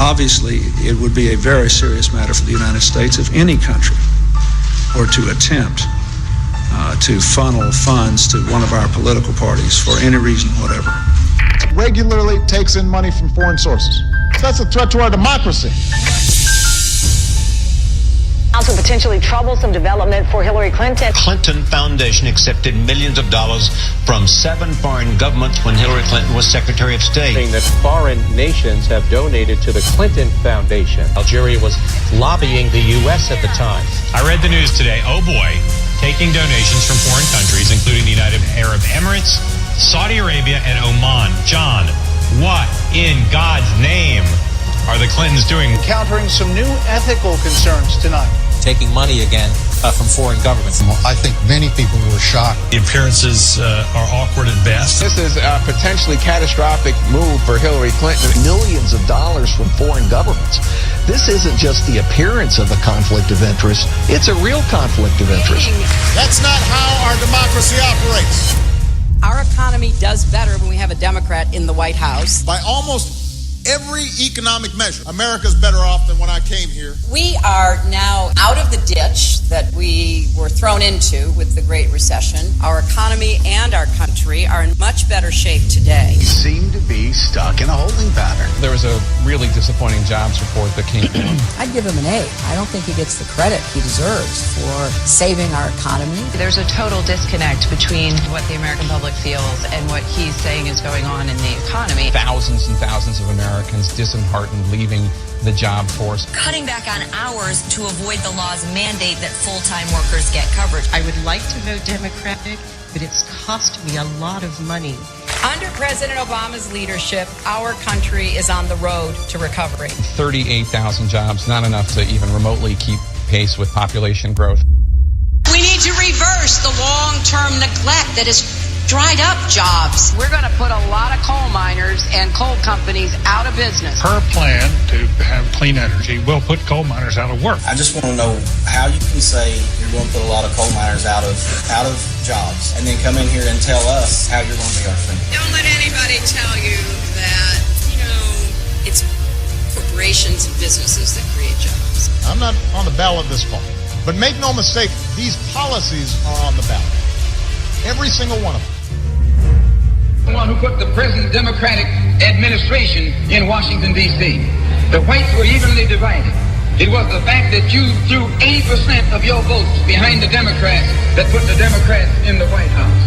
Obviously, it would be a very serious matter for the United States if any country were to attempt to funnel funds to one of our political parties for any reason whatever. Regularly takes in money from foreign sources. That's a threat to our democracy. Also potentially troublesome development for Hillary Clinton. Clinton Foundation accepted millions of dollars from 7 foreign governments when Hillary Clinton was Secretary of State. Saying that foreign nations have donated to the Clinton Foundation. Algeria was lobbying the U.S. at the time. I read the news today. Oh boy, taking donations from foreign countries, including the United Arab Emirates, Saudi Arabia, and Oman. John, what in God's name are the Clintons doing? Encountering some new ethical concerns tonight. Taking money again from foreign governments. I think many people were shocked. The appearances are awkward at best. This is a potentially catastrophic move for Hillary Clinton. Millions of dollars from foreign governments. This isn't just the appearance of a conflict of interest. It's a real conflict of interest. That's not how our democracy operates. Our economy does better when we have a Democrat in the White House. By almost every economic measure, America's better off than when I came here. We are now out of the ditch that we were thrown into with the Great Recession. Our economy and our country are in much better shape today. We seem to be stuck in a holding pattern. There was a really disappointing jobs report that came out. I'd give him an A. I don't think he gets the credit he deserves for saving our economy. There's a total disconnect between what the American public feels and what he's saying is going on in the economy. Thousands and thousands of Americans disheartened, leaving the job force. Cutting back on hours to avoid the law's mandate that full-time workers get coverage. I would like to vote Democratic, but it's cost me a lot of money. Under President Obama's leadership, our country is on the road to recovery. 38,000 jobs, not enough to even remotely keep pace with population growth. We need to reverse the long-term neglect that has dried up jobs. We're going to put a lot of coal miners and coal companies out of business. Her plan to have clean energy will put coal miners out of work. I just want to know how you can say you're going to put a lot of coal miners out of jobs and then come in here and tell us how you're going to be our friend. Don't let anybody tell you that, it's corporations and businesses that create jobs. I'm not on the ballot this fall, but make no mistake, these policies are on the ballot. Every single one of them. The one who put the present Democratic administration in Washington, D.C. The whites were evenly divided. It was the fact that you threw 80% of your votes behind the Democrats that put the Democrats in the White House.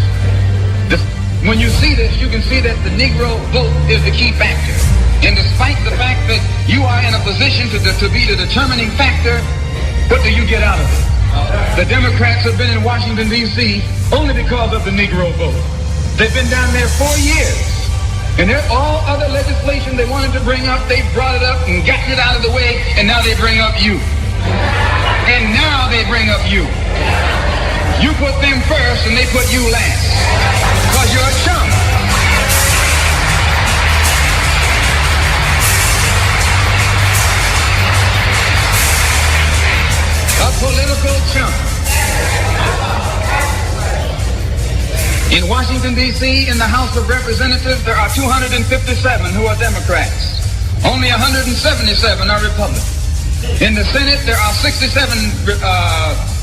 When you see this, you can see that the Negro vote is the key factor. And despite the fact that you are in a position to be the determining factor, what do you get out of it? The Democrats have been in Washington, D.C. only because of the Negro vote. They've been down there 4 years. And all other legislation they wanted to bring up, they brought it up and gotten it out of the way, and now they bring up you. And now they bring up you. You put them first and they put you last. Because you're a chump. A political chump. In Washington, D.C., in the House of Representatives, there are 257 who are Democrats. Only 177 are Republicans. In the Senate, there are 67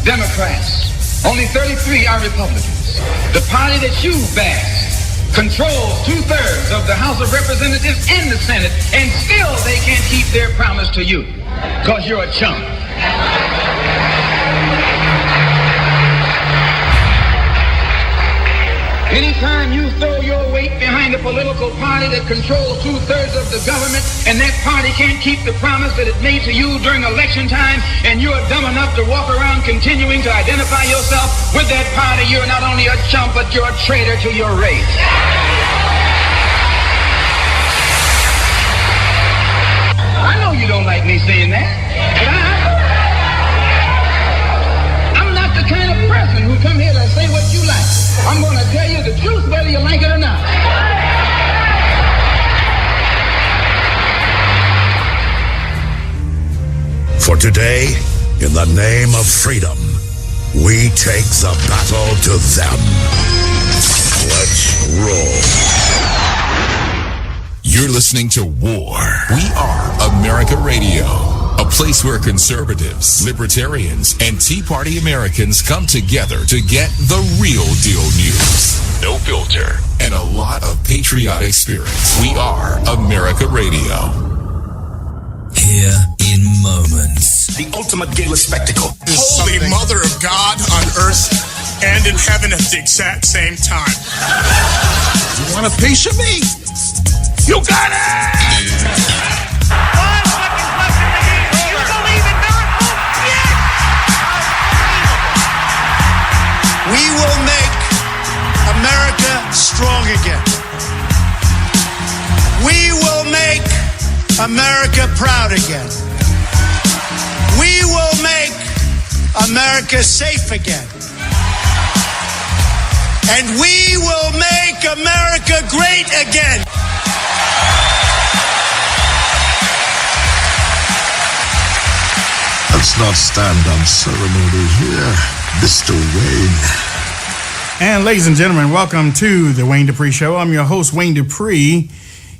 Democrats. Only 33 are Republicans. The party that you bash controls 2/3 of the House of Representatives and the Senate, and still they can't keep their promise to you, because you're a chump. Anytime you throw your weight behind a political party that controls 2/3 of the government, and that party can't keep the promise that it made to you during election time, and you're dumb enough to walk around continuing to identify yourself with that party, you're not only a chump, but you're a traitor to your race. I know you don't like me saying that, but I'm not the kind of person who come here to say what you like. I'm going to tell you the truth whether you like it or not. For today, in the name of freedom, we take the battle to them. Let's roll. You're listening to War. We are America Radio, a place where conservatives, libertarians, and Tea Party Americans come together to get the real deal news. No filter and a lot of patriotic spirit. We are America Radio. Here in moments. The ultimate gala spectacle. Holy Mother of God on earth and in heaven at the exact same time. You want a piece of me? You got it! 1 second left in the game. Do you believe in miracles? Yes! We will make America strong again. We will make America proud again. We will make America safe again. And we will make America great again. Let's not stand on ceremony here, Mr. Wayne. And ladies and gentlemen, welcome to the Wayne Dupree Show. I'm your host, Wayne Dupree,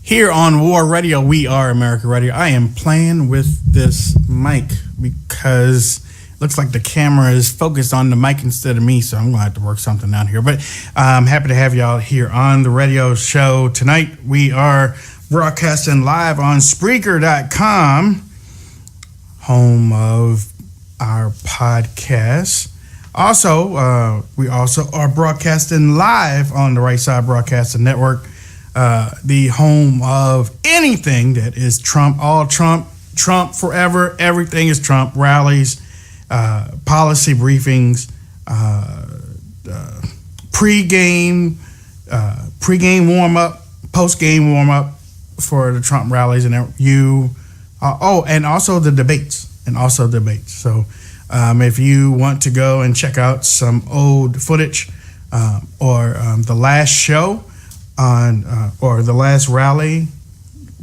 here on War Radio. We are America Radio. I am playing with this mic because it looks like the camera is focused on the mic instead of me, so I'm going to have to work something out here. But I'm happy to have y'all here on the radio show tonight. We are broadcasting live on Spreaker.com, home of our podcast. Also, we also are broadcasting live on the Right Side Broadcasting Network, the home of anything that is Trump, all Trump, Trump forever, everything is Trump, rallies, policy briefings, pre-game warm-up, post-game warm-up for the Trump rallies, and and also the debates, So if you want to go and check out some old footage or the last show on or the last rally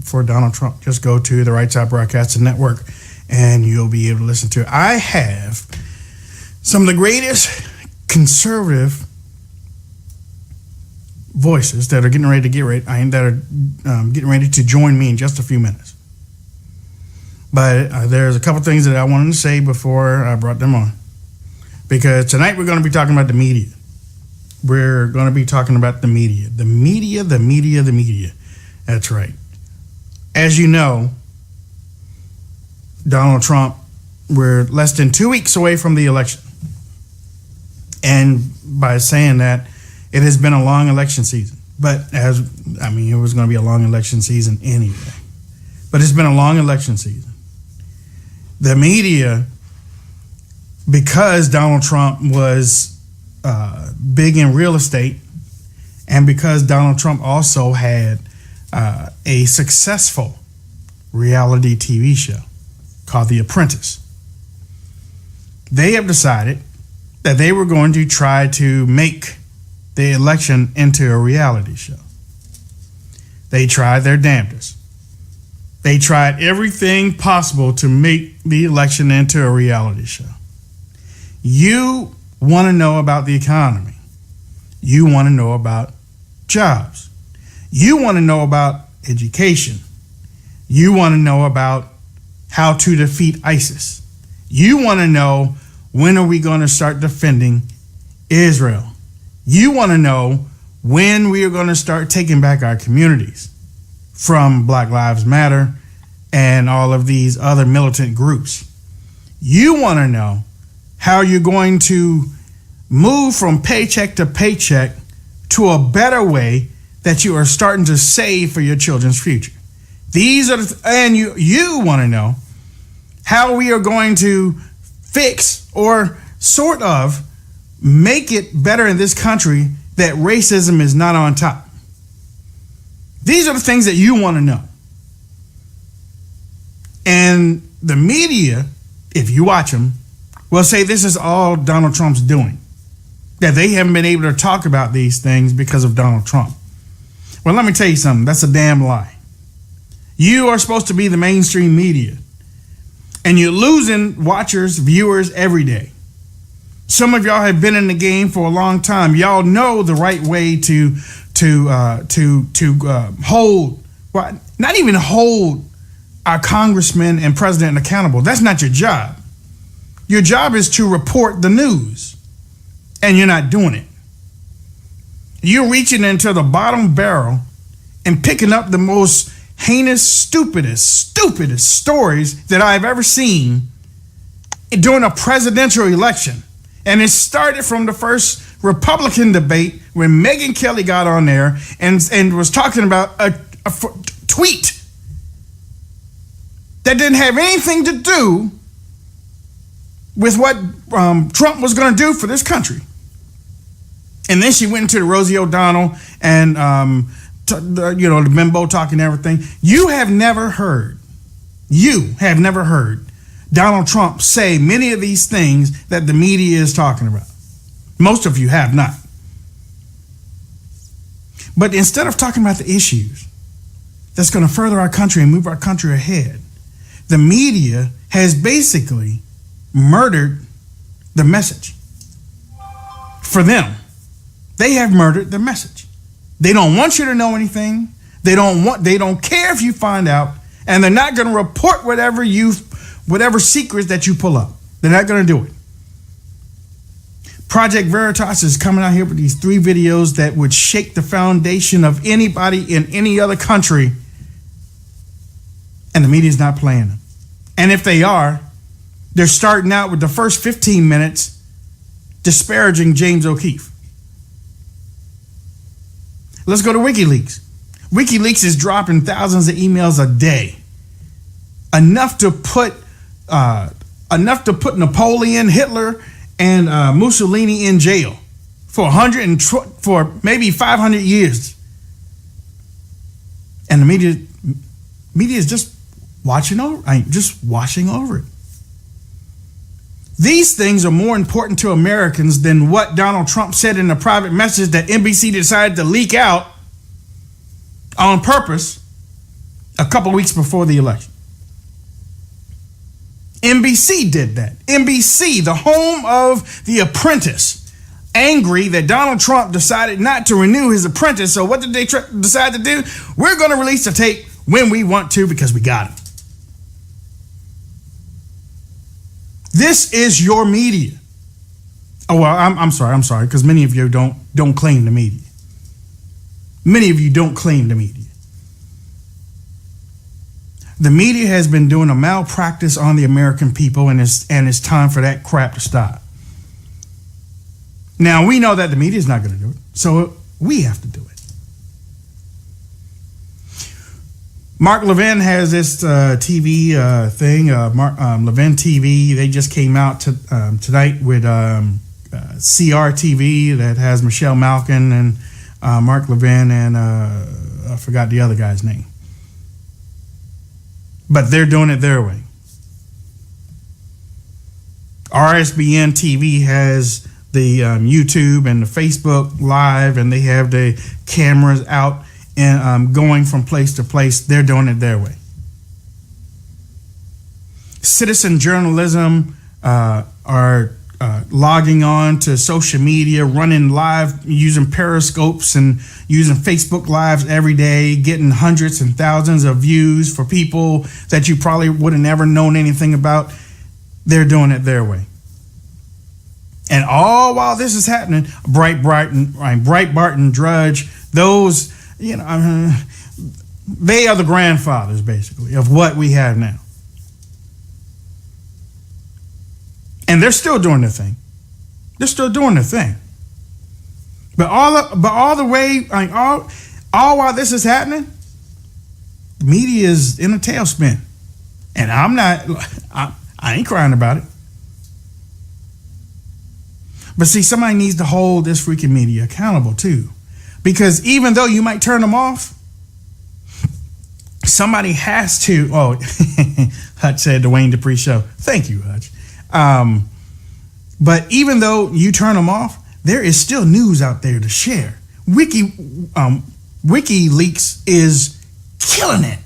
for Donald Trump, just go to the Right Side Broadcasting Network and you'll be able to listen to it. I have some of the greatest conservative voices that are getting ready to join me in just a few minutes. But there's a couple things that I wanted to say before I brought them on. Because tonight we're going to be talking about the media. We're going to be talking about the media. The media. That's right. As you know, Donald Trump, we're less than 2 weeks away from the election. And by saying that, it has been a long election season. But it was going to be a long election season anyway. But it's been a long election season. The media, because Donald Trump was big in real estate, and because Donald Trump also had a successful reality TV show called The Apprentice, they have decided that they were going to try to make the election into a reality show. They tried their damnedest. They tried everything possible to make the election into a reality show. You want to know about the economy. You want to know about jobs. You want to know about education. You want to know about how to defeat ISIS. You want to know, when are we going to start defending Israel? You want to know when we are going to start taking back our communities from Black Lives Matter and all of these other militant groups. You want to know how you're going to move from paycheck to paycheck to a better way that you are starting to save for your children's future. These are and you want to know how we are going to fix or sort of make it better in this country that racism is not on top. These are the things that you want to know. And the media, if you watch them, will say this is all Donald Trump's doing. That they haven't been able to talk about these things because of Donald Trump. Well, let me tell you something. That's a damn lie. You are supposed to be the mainstream media. And you're losing watchers, viewers every day. Some of y'all have been in the game for a long time. Y'all know the right way to hold, well, not even hold our congressmen and president accountable. That's not your job. Your job is to report the news, and you're not doing it. You're reaching into the bottom barrel and picking up the most heinous, stupidest stories that I've ever seen during a presidential election. And it started from the first Republican debate when Megyn Kelly got on there and was talking about a tweet that didn't have anything to do with what Trump was going to do for this country. And then she went into the Rosie O'Donnell and, the bimbo talking and everything. You have never heard Donald Trump say many of these things that the media is talking about. Most of you have not. But instead of talking about the issues that's going to further our country and move our country ahead, the media has basically murdered the message. For them, they have murdered the message. They don't want you to know anything. They don't care if you find out, and they're not going to report whatever secrets that you pull up. They're not going to do it. Project Veritas is coming out here with these 3 videos that would shake the foundation of anybody in any other country, and the media's not playing them. And if they are, they're starting out with the first 15 minutes disparaging James O'Keefe. Let's go to WikiLeaks. WikiLeaks is dropping thousands of emails a day, enough to put Napoleon, Hitler, and Mussolini in jail for maybe 500 years. And the media is just washing over it. These things are more important to Americans than what Donald Trump said in a private message that NBC decided to leak out on purpose a couple of weeks before the election. NBC did that. NBC, the home of The Apprentice, angry that Donald Trump decided not to renew his apprentice. So what did they decide to do? We're going to release the tape when we want to because we got him. This is your media. Oh, well, I'm sorry, because many of you don't claim the media. Many of you don't claim the media. The media has been doing a malpractice on the American people, and it's time for that crap to stop. Now, we know that the media is not going to do it, so we have to do it. Mark Levin has this TV thing, Levin TV. They just came out tonight with CRTV that has Michelle Malkin and Mark Levin and I forgot the other guy's name. But they're doing it their way. RSBN TV has the YouTube and the Facebook Live, and they have the cameras out and going from place to place. They're doing it their way. Citizen journalism are logging on to social media, running live, using periscopes and using Facebook Lives every day, getting hundreds and thousands of views for people that you probably would have never known anything about. They're doing it their way. And all while this is happening, Breitbart and Drudge, those, they are the grandfathers, basically, of what we have now. And they're still doing their thing. They're still doing their thing. But all while this is happening, the media is in a tailspin. And I ain't crying about it. But see, somebody needs to hold this freaking media accountable too. Because even though you might turn them off, somebody has to. Oh, Hutch said the Wayne Dupree show. Thank you, Hutch. But even though you turn them off, there is still news out there to share. WikiLeaks is killing it.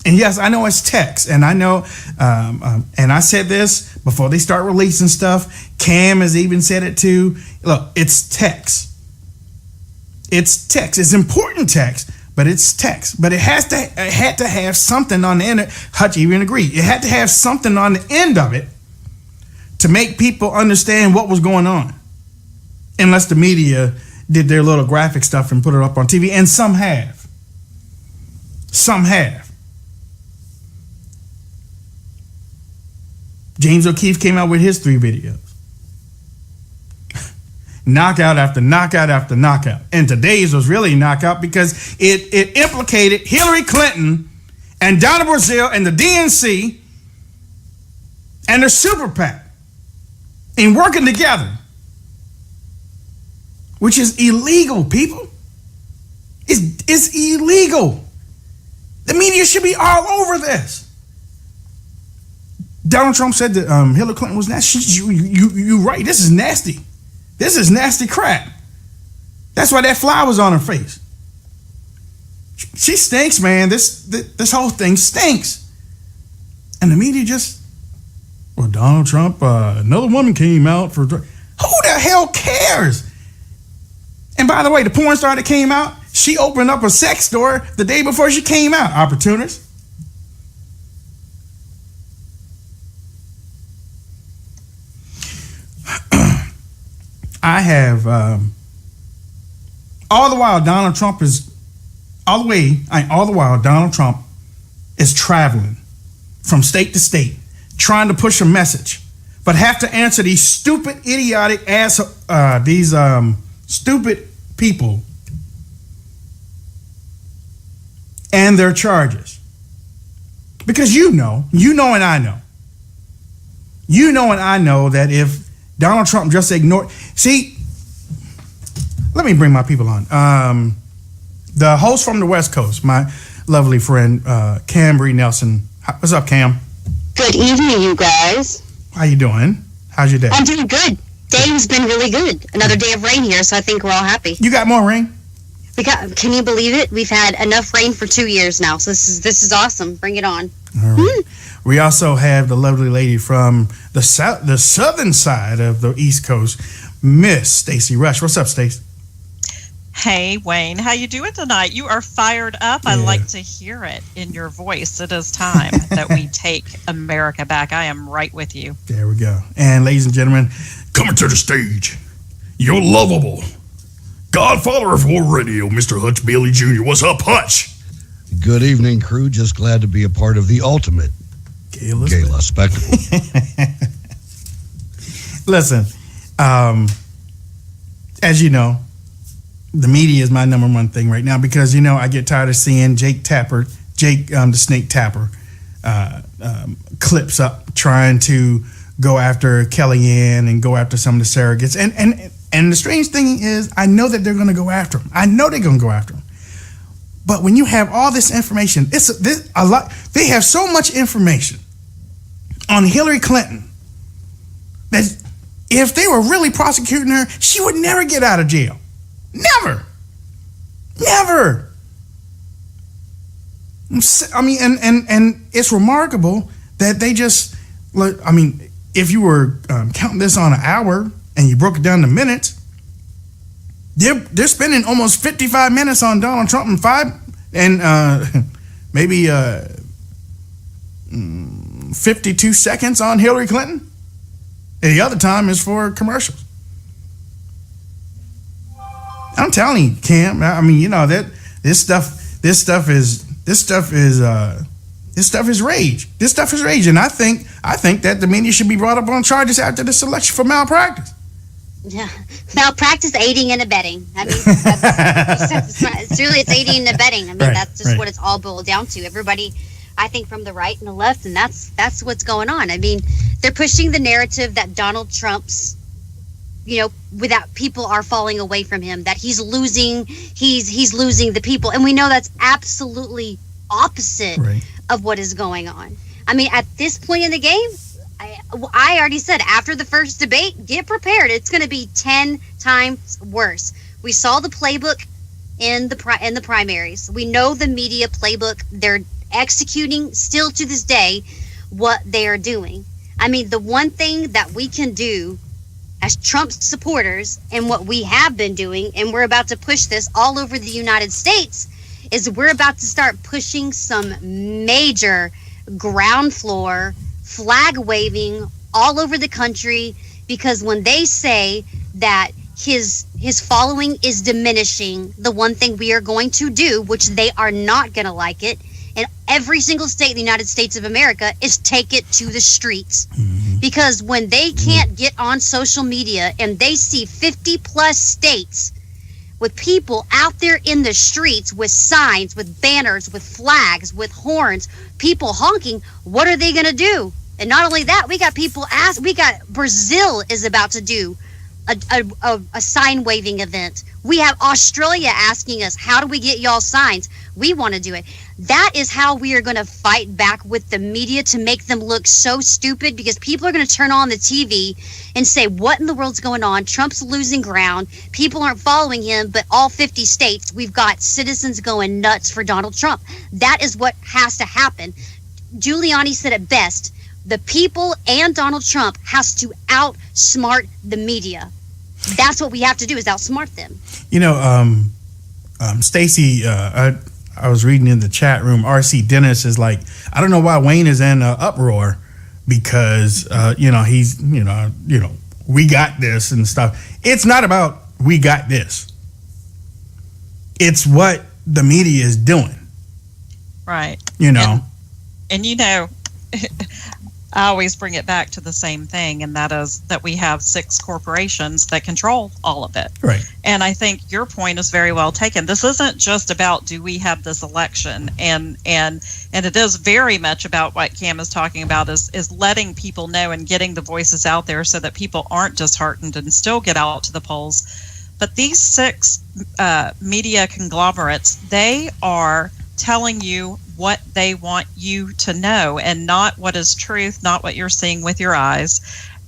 And yes, I know it's text, and I know, and I said this before they start releasing stuff. Cam has even said it too. Look, it's text. It's text. It's important text, but it's text. But it had to have something on the end. Hutch even agreed. It had to have something on the end of it to make people understand what was going on. Unless the media did their little graphic stuff and put it up on TV, and some have. Some have. James O'Keefe came out with his 3 videos. Knockout after knockout after knockout. And today's was really knockout because it implicated Hillary Clinton and Donna Brazile and the DNC and their super PAC in working together, which is illegal, people. It's illegal. The media should be all over this. Donald Trump said that Hillary Clinton was nasty. You right. This is nasty. This is nasty crap. That's why that fly was on her face. She stinks, man. This whole thing stinks. And the media just, well, Donald Trump, another woman came out for... Who the hell cares? And by the way, the porn star that came out, she opened up a sex store the day before she came out. Opportunist. I have, all the while Donald Trump is traveling from state to state, trying to push a message, but have to answer these stupid, idiotic stupid people and their charges. Because you know and I know that if Donald Trump just ignored... See, let me bring my people on. The host from the West Coast, my lovely friend, Cambry Nelson. What's up, Cam? Good evening, you guys. How you doing? How's your day? I'm doing good. Day has been really good. Another day of rain here, so I think we're all happy. You got more rain? Can you believe it? We've had enough rain for 2 years now, so this is awesome. Bring it on. All right. We also have the lovely lady from the southern side of the East Coast, Miss Stacey Rush. What's up, Stacey? Hey, Wayne. How you doing tonight? You are fired up. Yeah. I like to hear it in your voice. It is time that we take America back. I am right with you. There we go. And ladies and gentlemen, coming to the stage, your lovable godfather of war radio, Mr. Hutch Bailey Jr. What's up, Hutch? Good evening, crew. Just glad to be a part of the ultimate gala spectacle. Listen, as you know, the media is my number one thing right now because, I get tired of seeing Jake the Snake Tapper, clips up trying to go after Kellyanne and go after some of the surrogates. And the strange thing is, I know that they're going to go after him. I know they're going to go after him. But when you have all this information, a lot. They have so much information on Hillary Clinton that if they were really prosecuting her, she would never get out of jail. Never. I mean, and it's remarkable that they just, if you were counting this on an hour and you broke it down to minutes, they're spending almost 55 minutes on Donald Trump and maybe 52 seconds on Hillary Clinton. And the other time is for commercials. I'm telling you, Cam. I mean, that this stuff is rage. This stuff is rage, and I think that the media should be brought up on charges after this election for malpractice. Yeah, malpractice, aiding and abetting. I mean, it's aiding and abetting. I mean, that's just what it's all boiled down to. Everybody, I think, from the right and the left, and that's what's going on. I mean, they're pushing the narrative that Donald Trump's, without people are falling away from him, that he's losing the people, and we know that's absolutely opposite of what is going on. I mean, at this point in the game, I already said after the first debate, get prepared. It's going to be 10 times worse. We saw the playbook in the primaries. We know the media playbook. They're executing still to this day what they are doing. I mean, the one thing that we can do as Trump supporters, and what we have been doing, and we're about to push this all over the United States, is we're about to start pushing some major ground floor flag waving all over the country, because when they say that his following is diminishing, the one thing we are going to do, which they are not going to like it, in every single state in the United States of America, is take it to the streets. Because when they can't get on social media and they see 50 plus states with people out there in the streets with signs, with banners, with flags, with horns, people honking, what are they going to do? And not only that, we got Brazil is about to do a sign waving event. We have Australia asking us, how do we get y'all signs? We want to do it. That is how we are going to fight back with the media, to make them look so stupid, because people are going to turn on the TV and say, what in the world's going on? Trump's losing ground. People aren't following him, but all 50 states, we've got citizens going nuts for Donald Trump. That is what has to happen. Giuliani said it best. The people and Donald Trump has to outsmart the media. That's what we have to do, is outsmart them. You know, Stacy, I was reading in the chat room, RC Dennis is like, I don't know why Wayne is in an uproar, because, he's, we got this and stuff. It's not about we got this. It's what the media is doing. Right. And I always bring it back to the same thing, and that is that we have 6 corporations that control all of it. Right. And I think your point is very well taken. This isn't just about, do we have this election, and it is very much about what Cam is talking about, is letting people know and getting the voices out there so that people aren't disheartened and still get out to the polls. But these 6 media conglomerates, they are telling you what they want you to know, and not what is truth, not what you're seeing with your eyes.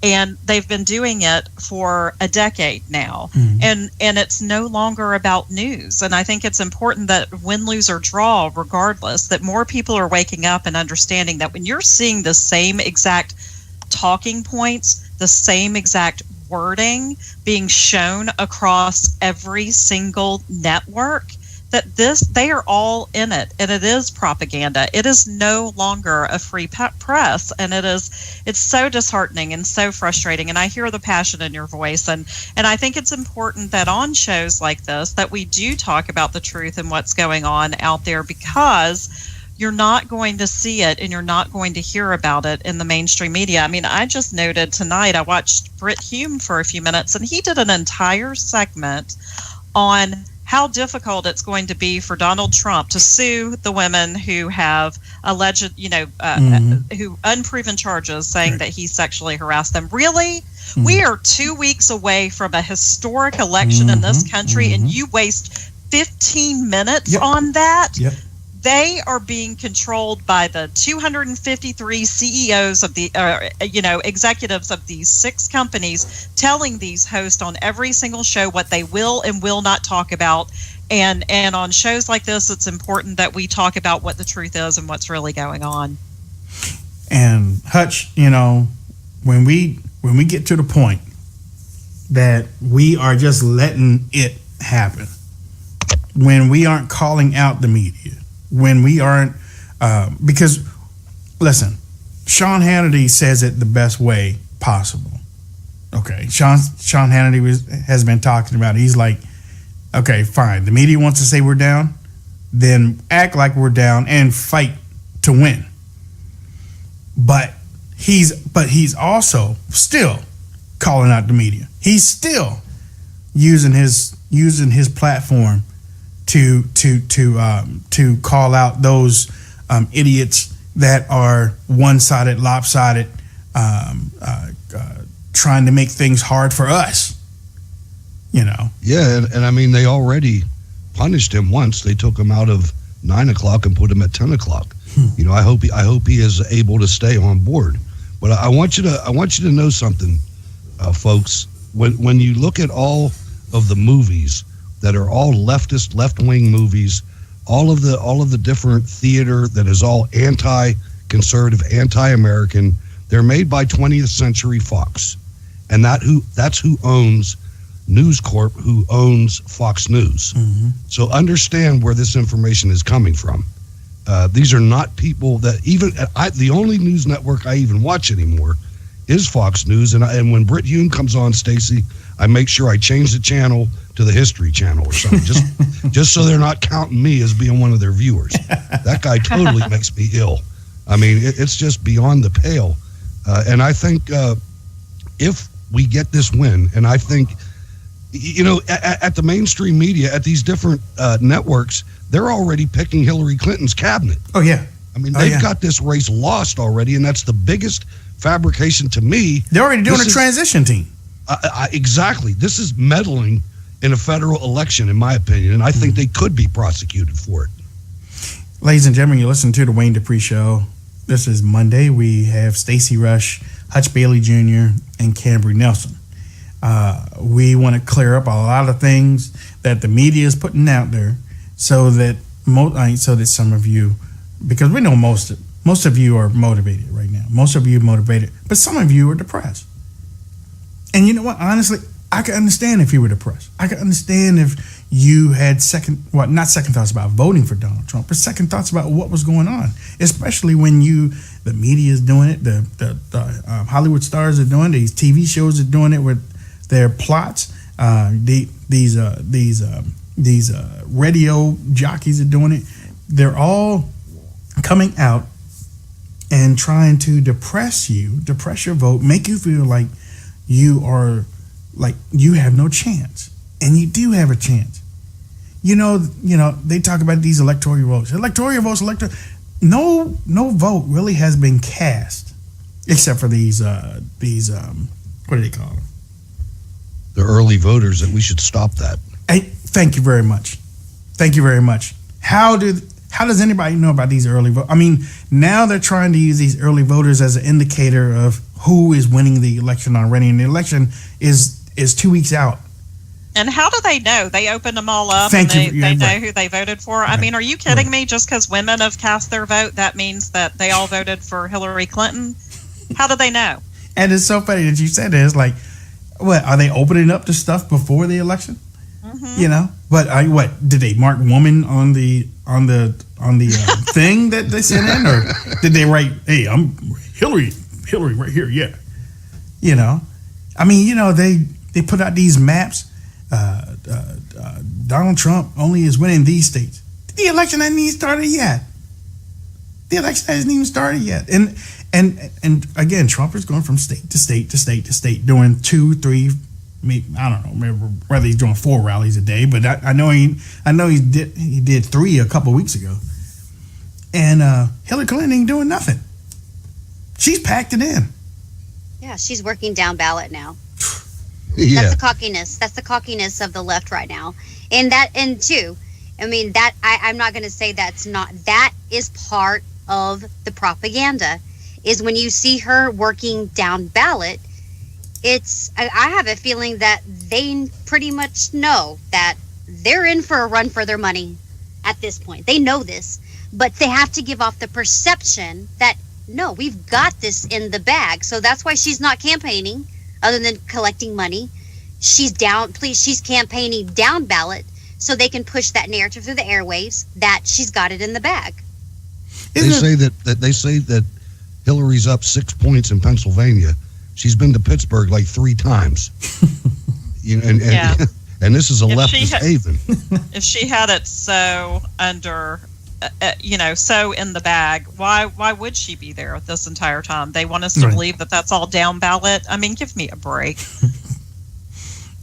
And they've been doing it for a decade now. And it's no longer about news. And I think it's important that win, lose, or draw, regardless, that more people are waking up and understanding that when you're seeing the same exact talking points, the same exact wording being shown across every single network, that they are all in it, and it is propaganda. It is no longer a free press, and it's so disheartening and so frustrating. And I hear the passion in your voice, and I think it's important that on shows like this that we do talk about the truth and what's going on out there, because you're not going to see it and you're not going to hear about it in the mainstream media. I mean, I just noted tonight, I watched Brit Hume for a few minutes, and he did an entire segment on how difficult it's going to be for Donald Trump to sue the women who have alleged, who unproven charges saying that he sexually harassed them. Really? We are 2 weeks away from a historic election in this country, and you waste 15 minutes on that? They are being controlled by the 253 CEOs of the, executives of these 6 companies, telling these hosts on every single show what they will and will not talk about. And on shows like this, it's important that we talk about what the truth is and what's really going on. And Hutch, when we get to the point that we are just letting it happen, when we aren't calling out the media, when we aren't, because listen, Sean Hannity says it the best way possible. Okay, Sean Hannity has been talking about it. He's like, okay, fine. The media wants to say we're down, then act like we're down and fight to win. But he's also still calling out the media. He's still using his platform to call out those idiots that are one-sided, lopsided, trying to make things hard for us. Yeah, and I mean, they already punished him once. They took him out of 9 o'clock and put him at 10 o'clock. I hope he is able to stay on board. But I want you to know something, folks. When you look at all of the movies that are all leftist, left-wing movies, all of the different theater that is all anti-conservative, anti-American, they're made by 20th Century Fox, and that's who owns News Corp who owns Fox News. Mm-hmm. So understand where this information is coming from. These are not people that even the only news network I even watch anymore is Fox News. And when Britt Hume comes on, Stacey, I make sure I change the channel to the History Channel or something, just so they're not counting me as being one of their viewers. That guy totally makes me ill. I mean, it's just beyond the pale. And I think if we get this win, and I think, at the mainstream media, at these different networks, they're already picking Hillary Clinton's cabinet. Oh, yeah. I mean, they've got this race lost already, and that's the biggest fabrication to me. They're already doing a transition team. Exactly. This is meddling in a federal election, in my opinion, and I think they could be prosecuted for it. Ladies and gentlemen, you listen to the Wayne Dupree Show. This is Monday. We have Stacey Rush, Hutch Bailey Jr., and Cambry Nelson. We want to clear up a lot of things that the media is putting out there, so that some of you, because we know most of you are motivated right now. Most of you are motivated, but some of you are depressed. And you know what? Honestly, I can understand if you were depressed. I can understand if you had not second thoughts about voting for Donald Trump, but second thoughts about what was going on, especially when the media is doing it, the Hollywood stars are doing it, these TV shows are doing it with their plots. These radio jockeys are doing it. They're all coming out and trying to depress your vote, make you feel like you have no chance, and you do have a chance. They talk about these electoral votes. No vote really has been cast, except for these what do they call them? The early voters. That we should stop that. Hey, thank you very much. How does anybody know about these early votes? I mean, now they're trying to use these early voters as an indicator of who is winning the election already, and the election is 2 weeks out. And how do they know? They opened them all up they know who they voted for. I mean, are you kidding me? Just because women have cast their vote, that means that they all voted for Hillary Clinton? How do they know? And it's so funny that you said it. It's like, what, are they opening up the stuff before the election? Mm-hmm. But what did they mark woman on the thing that they sent in, or did they write, "Hey, I'm Hillary right here"? Yeah, I mean, they put out these maps. Donald Trump only is winning these states. The election hasn't even started yet. And again, Trump is going from state to state to state to state, doing 2, 3, maybe, I don't know, maybe whether he's doing 4 rallies a day, but I know he did 3 a couple weeks ago. And Hillary Clinton ain't doing nothing. She's packed it in. Yeah, she's working down ballot now. Yeah. That's the cockiness. That's the cockiness of the left right now. And two, I mean, that I'm not going to say that's not. That is part of the propaganda. Is when you see her working down ballot, I have a feeling that they pretty much know that they're in for a run for their money at this point. They know this, but they have to give off the perception that, no, we've got this in the bag. So that's why she's not campaigning other than collecting money. She's campaigning down ballot so they can push that narrative through the airwaves that she's got it in the bag. They say that Hillary's up 6 points in Pennsylvania. She's been to Pittsburgh like 3 times. And this is a leftist haven. If she had it so under, so in the bag, why would she be there this entire time? They want us to believe that that's all down ballot. I mean, give me a break.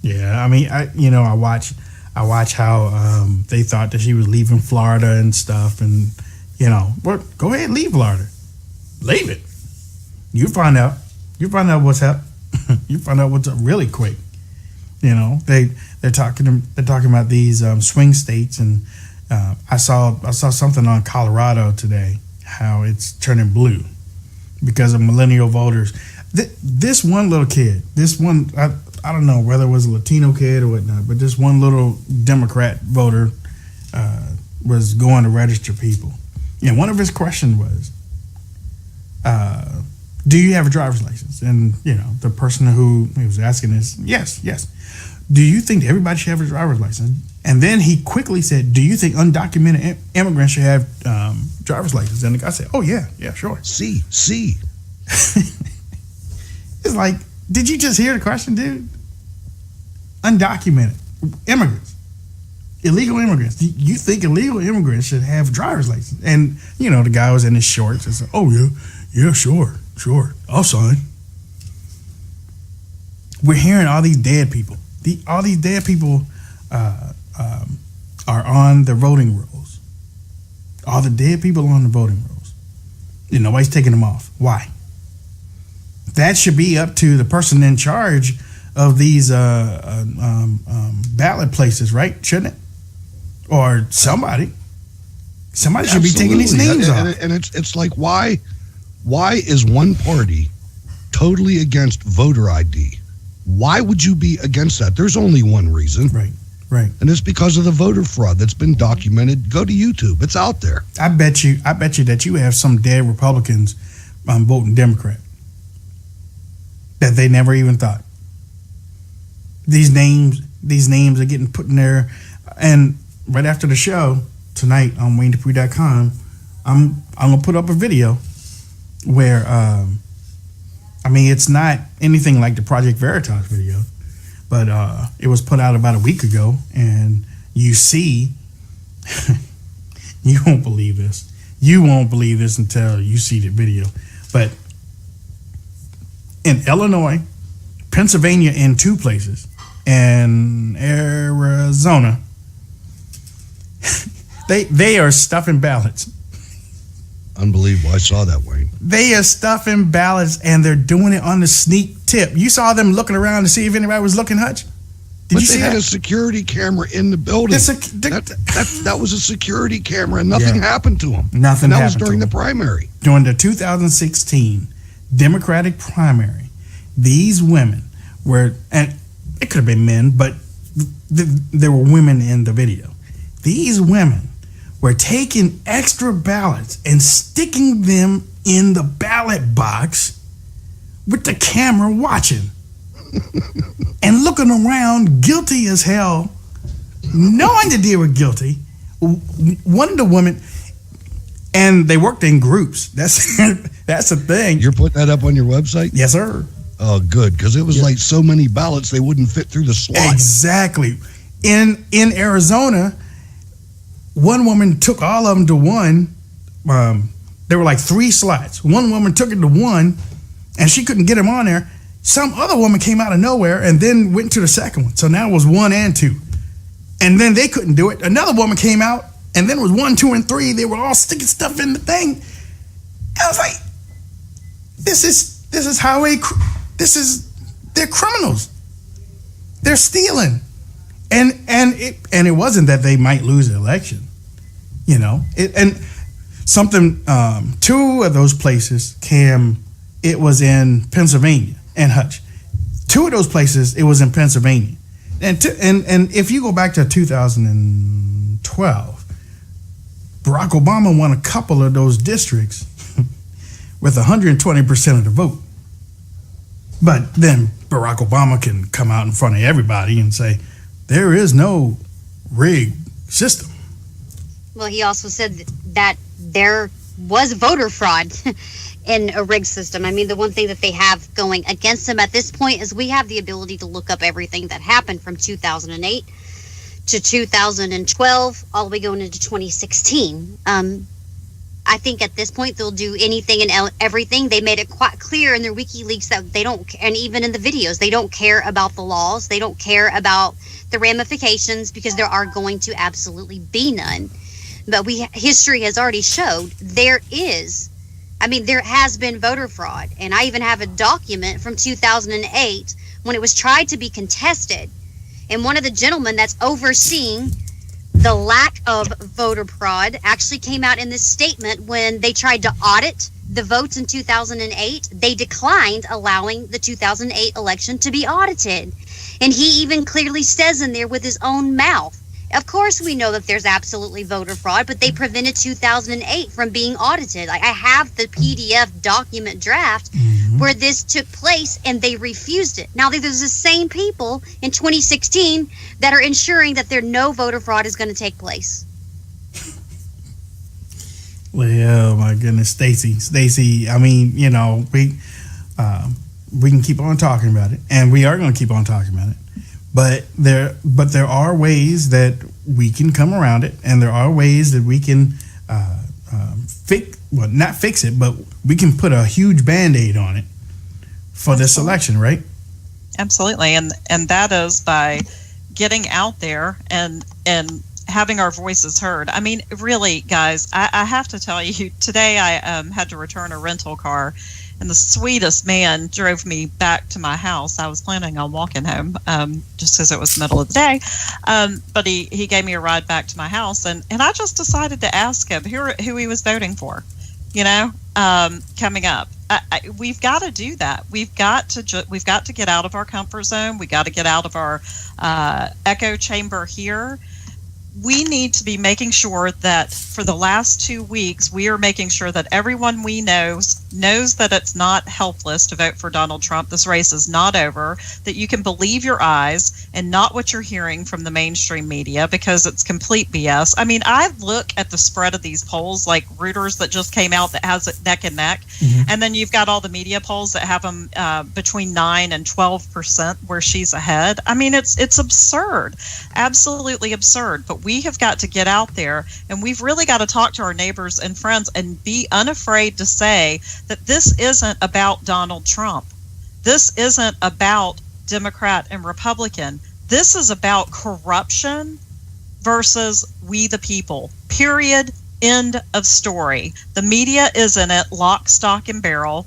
Yeah, I mean, I watch how they thought that she was leaving Florida and stuff, and go ahead and leave Florida, leave it. You find out what's up. You find out what's up really quick. They're talking about these swing states, and I saw something on Colorado today, how it's turning blue because of millennial voters. This one little kid, I don't know whether it was a Latino kid or whatnot, but this one little Democrat voter was going to register people. And one of his questions was, do you have a driver's license? And, the person who he was asking is, yes. do you think everybody should have a driver's license? And then he quickly said, do you think undocumented immigrants should have driver's license? And the guy said, oh, yeah, sure. See. It's like, did you just hear the question, dude? Undocumented immigrants, illegal immigrants. Do you think illegal immigrants should have driver's license? And, the guy was in his shorts and said, oh, yeah, sure, I'll sign. We're hearing all these dead people. All these dead people are on the voting rolls. All the dead people are on the voting rolls. And nobody's taking them off. Why? That should be up to the person in charge of these ballot places, right? Shouldn't it? Or somebody. Somebody should be taking these names off. And it's like, why is one party totally against voter ID? Why would you be against that? There's only one reason. Right. And it's because of the voter fraud that's been documented. Go to YouTube. It's out there. I bet you that you have some dead Republicans voting Democrat that they never even thought. These names are getting put in there. And right after the show tonight on WayneDupree.com, I'm gonna put up a video where it's not anything like the Project Veritas video, but it was put out about a week ago, and you see, you won't believe this. You won't believe this until you see the video. But in Illinois, Pennsylvania, in 2 places, and Arizona, they are stuffing ballots. Unbelievable. I saw that, Wayne. They are stuffing ballots, and they're doing it on the sneak tip. You saw them looking around to see if anybody was looking, Hutch? Did you see that? They had a security camera in the building. That was a security camera, and nothing happened to them. Nothing happened to them. That was during the primary. During the 2016 Democratic primary, these women were, and it could have been men, but there were women in the video. These women were taking extra ballots and sticking them in the ballot box with the camera watching and looking around guilty as hell, knowing that they were guilty. One of the women, and they worked in groups. That's the thing. You're putting that up on your website? Yes, sir. Oh, good, because it was like so many ballots they wouldn't fit through the slot. Exactly. In Arizona, one woman took all of them to one. There were like 3 slots. One woman took it to one, and she couldn't get them on there. Some other woman came out of nowhere and then went to the second one. So now it was 1 and 2. And then they couldn't do it. Another woman came out, and then it was 1, 2, and 3. They were all sticking stuff in the thing. And I was like, they're criminals. They're stealing. And it wasn't that they might lose the election, and something. 2 of those places, Cam, it was in Pennsylvania, and Hutch. 2 of those places, it was in Pennsylvania, and if you go back to 2012, Barack Obama won a couple of those districts with 120% of the vote. But then Barack Obama can come out in front of everybody and say, there is no rigged system. Well, he also said that there was voter fraud in a rigged system. I mean, the one thing that they have going against them at this point is we have the ability to look up everything that happened from 2008 to 2012, all the way going into 2016. I think at this point they'll do anything and everything. They made it quite clear in their WikiLeaks that they don't, and even in the videos, they don't care about the laws. They don't care about the ramifications, because there are going to absolutely be none. But history has already showed there has been voter fraud. And I even have a document from 2008 when it was tried to be contested. And one of the gentlemen that's overseeing the lack of voter fraud actually came out in this statement when they tried to audit the votes in 2008. They declined allowing the 2008 election to be audited. And he even clearly says in there with his own mouth, of course we know that there's absolutely voter fraud, but they prevented 2008 from being audited. Like, I have the PDF document draft where this took place, and they refused it. Now, there's the same people in 2016 that are ensuring that no voter fraud is going to take place. Well, oh my goodness, Stacey. I mean, you know, we can keep on talking about it, and we are going to keep on talking about it. But there are ways that we can come around it, and there are ways that we can not fix it, but we can put a huge Band-Aid on it for this election, right? Absolutely, and that is by getting out there and having our voices heard. I mean, really, guys, I have to tell you, today I had to return a rental car, and the sweetest man drove me back to my house. I was planning on walking home just because it was the middle of the day, but he gave me a ride back to my house, and I just decided to ask him who he was voting for, coming up. We've got to do that. We've got to get out of our comfort zone. We got to get out of our echo chamber here. We need to be making sure that for the last 2 weeks, we are making sure that everyone we knows that it's not helpless to vote for Donald Trump. This race is not over, that you can believe your eyes and not what you're hearing from the mainstream media, because it's complete BS. I mean, I look at the spread of these polls, like Reuters that just came out that has it neck and neck. And then you've got all the media polls that have them between 9 and 12% where she's ahead. I mean, it's absurd, absolutely absurd. But we have got to get out there, and we've really got to talk to our neighbors and friends and be unafraid to say that this isn't about Donald Trump. This isn't about Democrat and Republican. This is about corruption versus we the people. Period. End of story. The media is in it lock, stock, and barrel.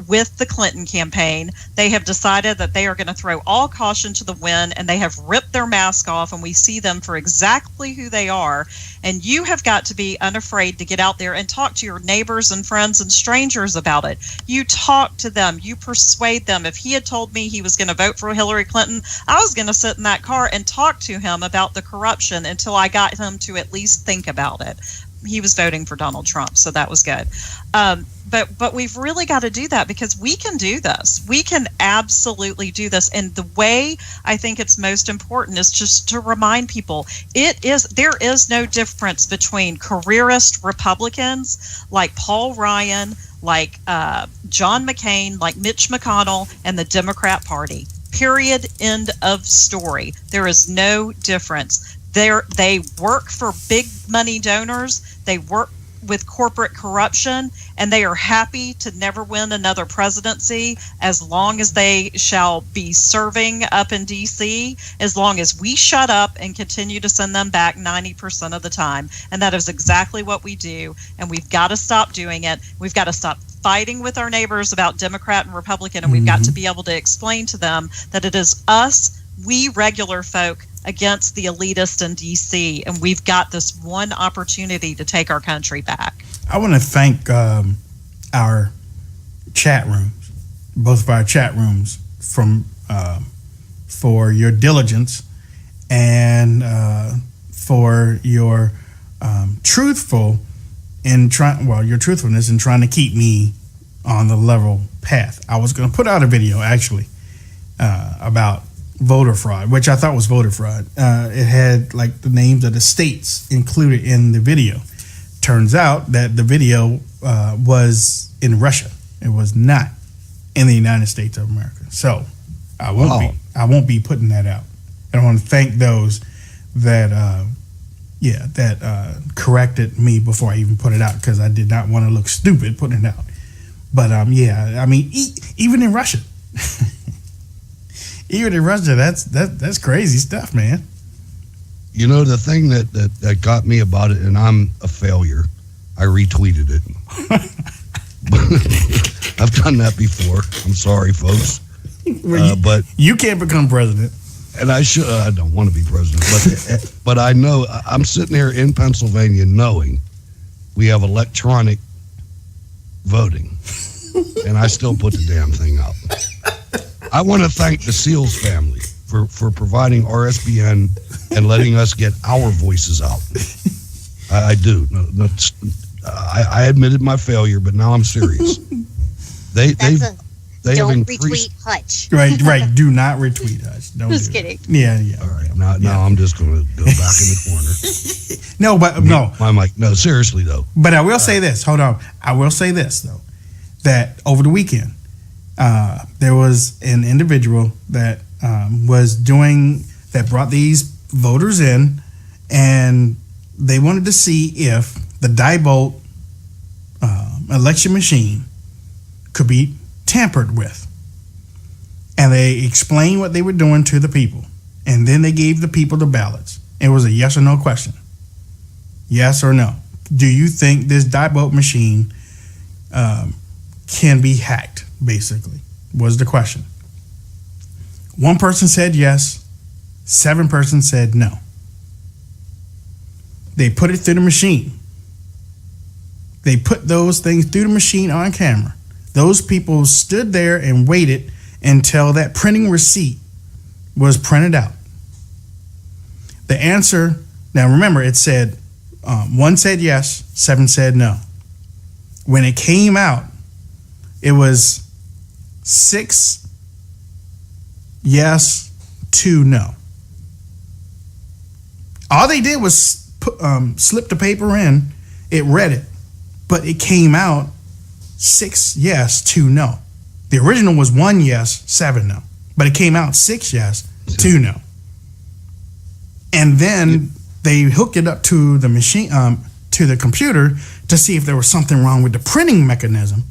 With the Clinton campaign, they have decided that they are going to throw all caution to the wind, and they have ripped their mask off, and we see them for exactly who they are. And you have got to be unafraid to get out there and talk to your neighbors and friends and strangers about it. You talk to them, you persuade them. If he had told me he was going to vote for Hillary Clinton, I was going to sit in that car and talk to him about the corruption until I got him to at least think about it. He was voting for Donald Trump, so that was good. But we've really got to do that, because we can do this. We can absolutely do this. And the way I think it's most important is just to remind people there is no difference between careerist Republicans like Paul Ryan, like John McCain, like Mitch McConnell, and the Democrat Party. Period. End of story. There is no difference. They work for big money donors. They work with corporate corruption, and they are happy to never win another presidency as long as they shall be serving up in D.C., as long as we shut up and continue to send them back 90% of the time. And that is exactly what we do, and we've got to stop doing it. We've got to stop fighting with our neighbors about Democrat and Republican, and we've got to be able to explain to them that it is us, we regular folk, against the elitist in D.C., and we've got this one opportunity to take our country back. I want to thank our chat rooms, both of our chat rooms, for your diligence and for your truthfulness in trying to keep me on the level path. I was going to put out a video actually about voter fraud, which I thought was voter fraud. It had like the names of the states included in the video. Turns out that the video was in Russia. It was not in the United States of America. So I won't be putting that out. And I want to thank those that corrected me before I even put it out, because I did not want to look stupid putting it out. But I mean, even in Russia. Even in Russia, that's crazy stuff, man. You know, the thing that got me about it, and I'm a failure, I retweeted it. I've done that before. I'm sorry, folks. But you can't become president. And I don't want to be president. But I know, I'm sitting here in Pennsylvania knowing we have electronic voting. And I still put the damn thing up. I want to thank the Seals family for providing RSBN and letting us get our voices out. I do. I admitted my failure, but now I'm serious. Don't retweet Hutch. Right. Do not retweet Hutch. Don't. Just kidding. Yeah. All right. Now I'm just going to go back in the corner. No. My mic. No, seriously though. But I will say this. Hold on. I will say this though, that over the weekend, there was an individual that brought these voters in, and they wanted to see if the Diebold election machine could be tampered with. And they explained what they were doing to the people. And then they gave the people the ballots. It was a yes or no question. Yes or no. Do you think this Diebold machine can be hacked, basically, was the question. One person said yes. 7 persons said no. They put it through the machine. They put those things through the machine on camera. Those people stood there and waited until that printing receipt was printed out. The answer, now remember, it said 1 said yes, 7 said no. When it came out, it was 6 yes, 2 no. All they did was slip the paper in, it read it, but it came out 6 yes, 2 no. The original was 1 yes, 7 no, but it came out 6 yes, 2 no. And then they hooked it up to the machine, to the computer to see if there was something wrong with the printing mechanism.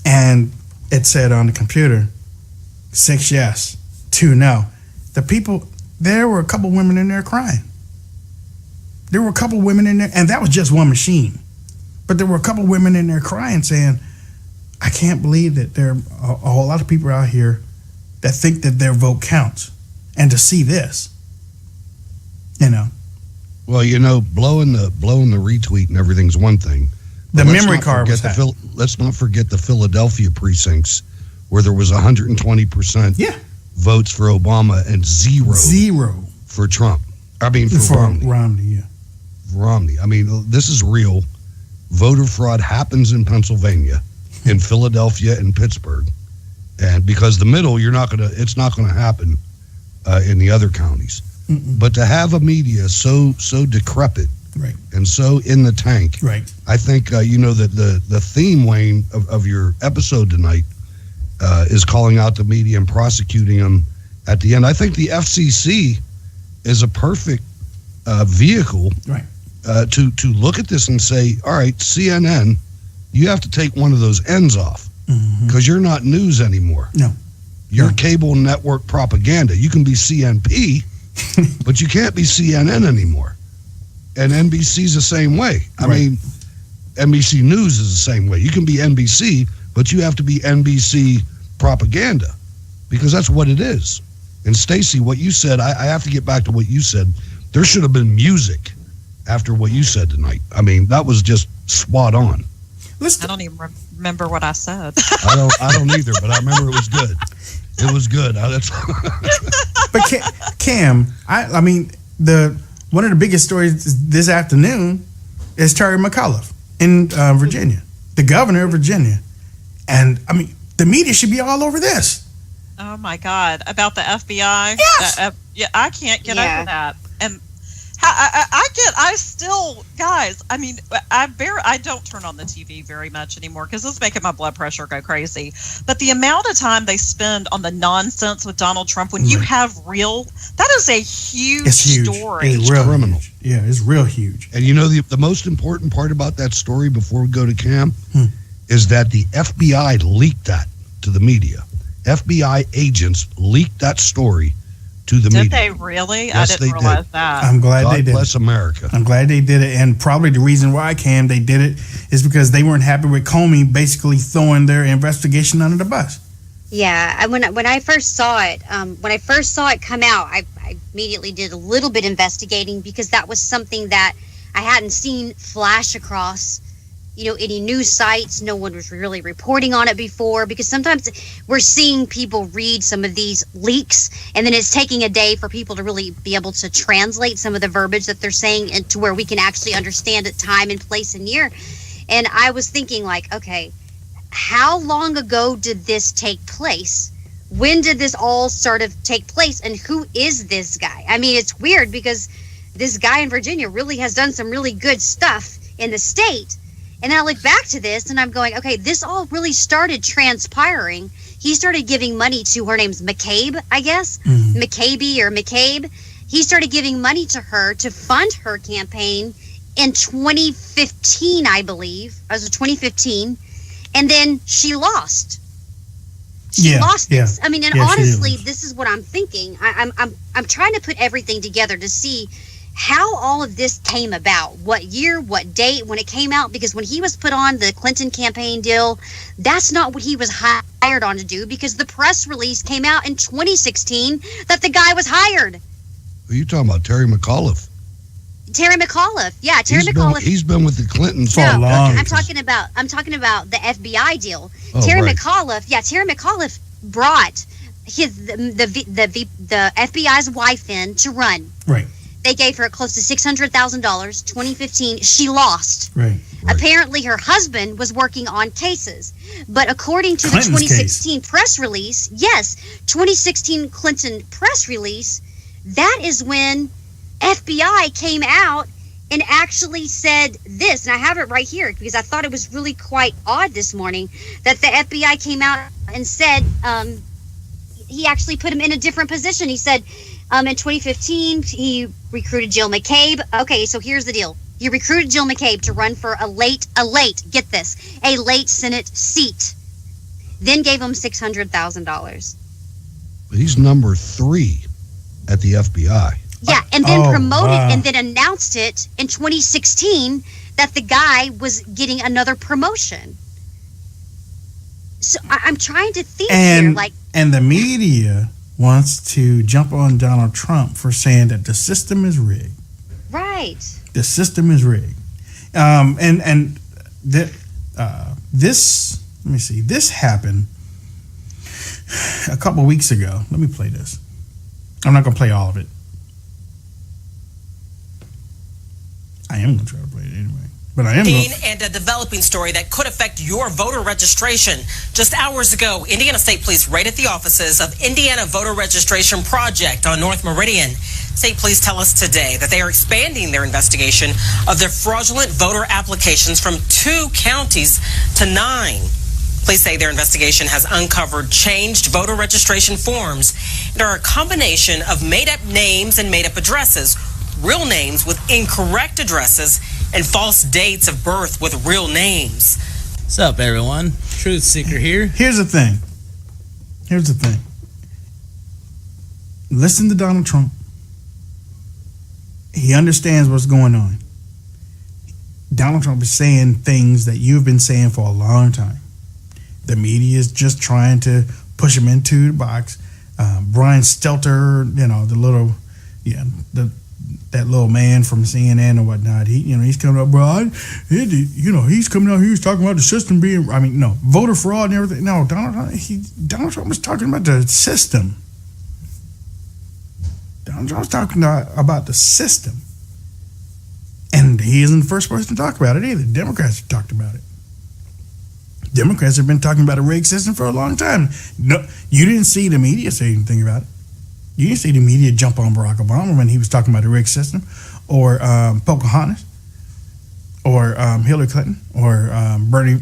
And it said on the computer, 6 yes, 2 no. The people, there were a couple women in there crying. There were a couple women in there, and that was just one machine. But there were a couple women in there crying, saying, I can't believe that there are a whole lot of people out here that think that their vote counts. And to see this, you know. Well, you know, blowing the retweet and everything's one thing. The memory card was hacked. Let's not forget the Philadelphia precincts where there was 120% votes for Obama and zero for Trump. I mean, for Romney, yeah. Romney. I mean, this is real. Voter fraud happens in Pennsylvania, in Philadelphia, and Pittsburgh. And because the middle, it's not gonna happen in the other counties. Mm-mm. But to have a media so decrepit, right, and so in the tank, right. I think that the theme, Wayne, of your episode tonight is calling out the media and prosecuting them at the end. I think the FCC is a perfect vehicle, right, to look at this and say, all right, CNN, you have to take one of those ends off because you're not news anymore. No. You're cable network propaganda. You can be CNP, but you can't be CNN anymore. And NBC's the same way. I mean, NBC News is the same way. You can be NBC, but you have to be NBC propaganda because that's what it is. And Stacey, what you said, I have to get back to what you said. There should have been music after what you said tonight. I mean, that was just spot on. I don't even remember what I said. I don't either, but I remember it was good. It was good. But Cam, I mean, one of the biggest stories this afternoon is Terry McAuliffe in Virginia, the governor of Virginia. And I mean, the media should be all over this. Oh my God! About the FBI? Yes. Yeah, I can't get over that. And I still, guys. I mean, I don't turn on the TV very much anymore because it's making my blood pressure go crazy. But the amount of time they spend on the nonsense with Donald Trump when you have that is a huge story. It's real criminal. Huge. Yeah, it's real huge. And you know the most important part about that story before we go to Cam is that the FBI leaked that to the media. FBI agents leaked that story to the media. Did they really? Yes, I didn't realize that. I'm glad they did. God bless America. I'm glad they did it. And probably the reason why, Cam, they did it is because they weren't happy with Comey basically throwing their investigation under the bus. Yeah, when I first saw it, come out, I immediately did a little bit investigating because that was something that I hadn't seen flash across, any news sites. No one was really reporting on it before because sometimes we're seeing people read some of these leaks and then it's taking a day for people to really be able to translate some of the verbiage that they're saying into where we can actually understand it time and place and year. And I was thinking like, okay, how long ago did this take place? When did this all sort of take place? And who is this guy? I mean, it's weird because this guy in Virginia really has done some really good stuff in the state. And then I look back to this and I'm going, okay, this all really started transpiring. He started giving money to, her name's McCabe, I guess, McCabe. He started giving money to her to fund her campaign in 2015, I believe. It was 2015. And then she lost. She lost this. I mean, and honestly, this is what I'm thinking. I'm trying to put everything together to see how all of this came about. What year, what date, when it came out. Because when he was put on the Clinton campaign deal, that's not what he was hired on to do, because the press release came out in 2016 that the guy was hired. Are you talking about Terry McAuliffe? Terry McAuliffe. Yeah, Terry McAuliffe. He's been with the Clintons for a long time. time. I'm talking about the FBI deal. Oh, Terry right. McAuliffe brought the FBI's wife in to run. Right. They gave her close to $600,000. 2015, she lost. Right. Apparently, her husband was working on cases, but according to Clinton's the 2016 press release, 2016 Clinton press release, that is when FBI came out and actually said this, and I have it right here because I thought it was really quite odd this morning that the FBI came out and said he actually put him in a different position. He said in 2015 he recruited Jill McCabe. Okay, so here's the deal. He recruited Jill McCabe to run for a late, get this, a late Senate seat. Then gave him $600,000. He's number 3 at the FBI. Yeah, and then promoted and then announced it in 2016 that the guy was getting another promotion. So I'm trying to think here, like. And the media wants to jump on Donald Trump for saying that the system is rigged. Right. The system is rigged. This, let me see, this happened a couple weeks ago. Let me play this. I'm not going to play all of it. I am going to try to play it anyway. But I am and a developing story that could affect your voter registration. Just hours ago, Indiana State Police raided the offices of Indiana Voter Registration Project on North Meridian. State Police tell us today that they are expanding their investigation of their fraudulent voter applications from 2 counties to 9. Police say their investigation has uncovered changed voter registration forms that are a combination of made-up names and made-up addresses, real names with incorrect addresses, and false dates of birth with real names. What's up, everyone? Truth Seeker here. Here's the thing. Listen to Donald Trump. He understands what's going on. Donald Trump is saying things that you've been saying for a long time. The media is just trying to push him into the box. Brian Stelter, that little man from CNN or whatnot, he's coming up, bro. He's coming out here, he's talking about the system being, voter fraud and everything. No, Donald Trump was talking about the system. Donald Trump's talking about the system. And he isn't the first person to talk about it either. Democrats have talked about it. Democrats have been talking about a rigged system for a long time. No, you didn't see the media say anything about it. You didn't see the media jump on Barack Obama when he was talking about the rigged system, or Pocahontas, or Hillary Clinton, or Bernie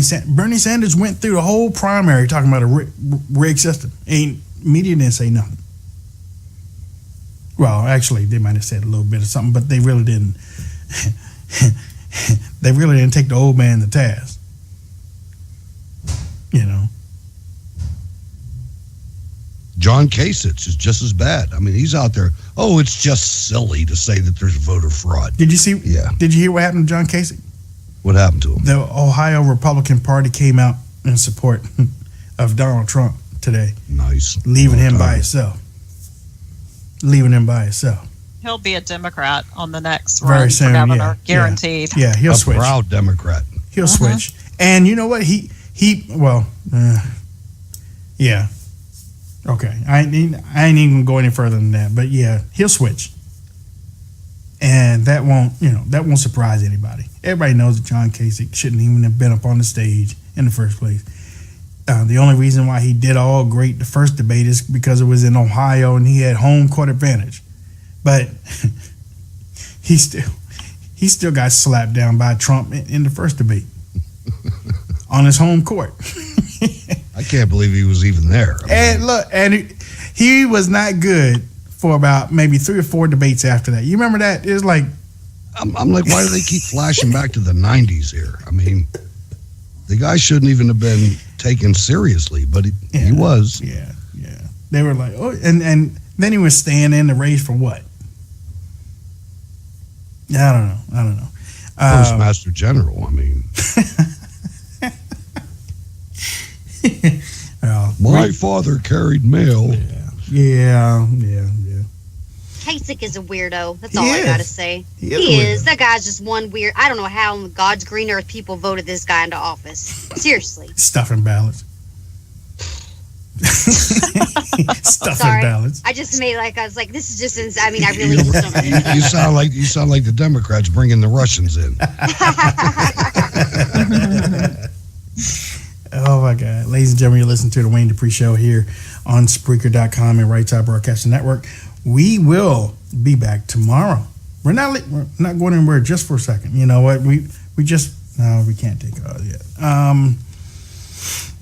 Sanders. Bernie Sanders went through the whole primary talking about a rigged system. Media didn't say nothing. Well, actually, they might have said a little bit of something, but they really didn't. They really didn't take the old man to task. John Kasich is just as bad. I mean, he's out there. Oh, it's just silly to say that there's voter fraud. Did you see? Yeah. Did you hear what happened to John Kasich? What happened to him? The Ohio Republican Party came out in support of Donald Trump today. Nice. Leaving him by himself. He'll be a Democrat on the next Very run soon, for governor, guaranteed. Yeah, he'll switch. A proud Democrat. He'll switch. And you know what? Yeah. Okay. I ain't even go any further than that. But yeah, he'll switch. And that won't surprise anybody. Everybody knows that John Kasich shouldn't even have been up on the stage in the first place. The only reason why he did all great the first debate is because it was in Ohio and he had home court advantage. But he still got slapped down by Trump in the first debate on his home court. I can't believe he was even there. He was not good for about maybe 3 or 4 debates after that. You remember that? It was like, I'm like, why do they keep flashing back to the 90s here? I mean, the guy shouldn't even have been taken seriously, but he was. Yeah. They were like, oh, and then he was staying in the race for what? I don't know. Postmaster General, I mean. My father carried mail. Yeah. Kasich is a weirdo. That's all I gotta say. He is. That guy's just one weird. I don't know how on God's green earth people voted this guy into office. Seriously. Stuffing ballots. Sorry. Ballots. I just made I was like, this is just. I mean, I really just don't know. You sound like the Democrats bringing the Russians in. Oh my God, ladies and gentlemen, you're listening to the Wayne Dupree Show here on Spreaker.com and Right Side Broadcasting Network. We will be back tomorrow. We're not going anywhere just for a second. You know what? We can't take it yet.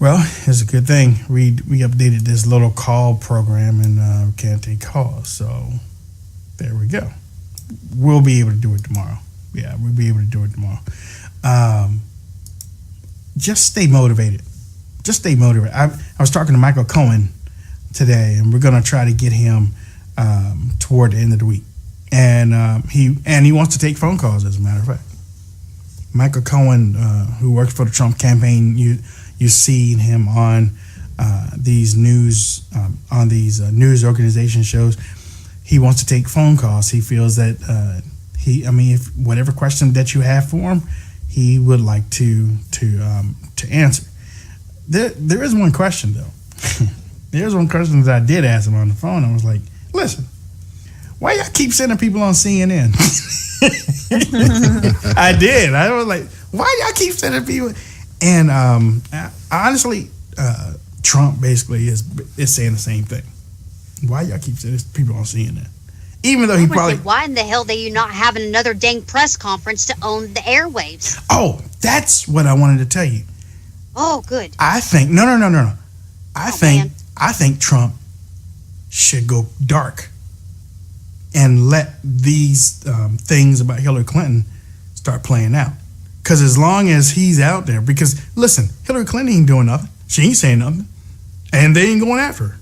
Well, it's a good thing we updated this little call program and we can't take calls. So there we go. We'll be able to do it tomorrow. Yeah, we'll be able to do it tomorrow. Just stay motivated. I was talking to Michael Cohen today, and we're going to try to get him toward the end of the week. And he wants to take phone calls, as a matter of fact. Michael Cohen, who works for the Trump campaign, you see him on these news organization shows. He wants to take phone calls. He feels that if whatever question that you have for him, he would like to answer. There is one question though. There's one question that I did ask him on the phone. I was like, listen, why y'all keep sending people on CNN? I did. I was like, why y'all keep sending people? And honestly, Trump basically is saying the same thing. Why y'all keep sending people on CNN? Even though why in the hell are you not having another dang press conference to own the airwaves? Oh, that's what I wanted to tell you. Oh, good. I think no. I think Trump should go dark and let these things about Hillary Clinton start playing out. Because as long as he's out there, because listen, Hillary Clinton ain't doing nothing. She ain't saying nothing, and they ain't going after her.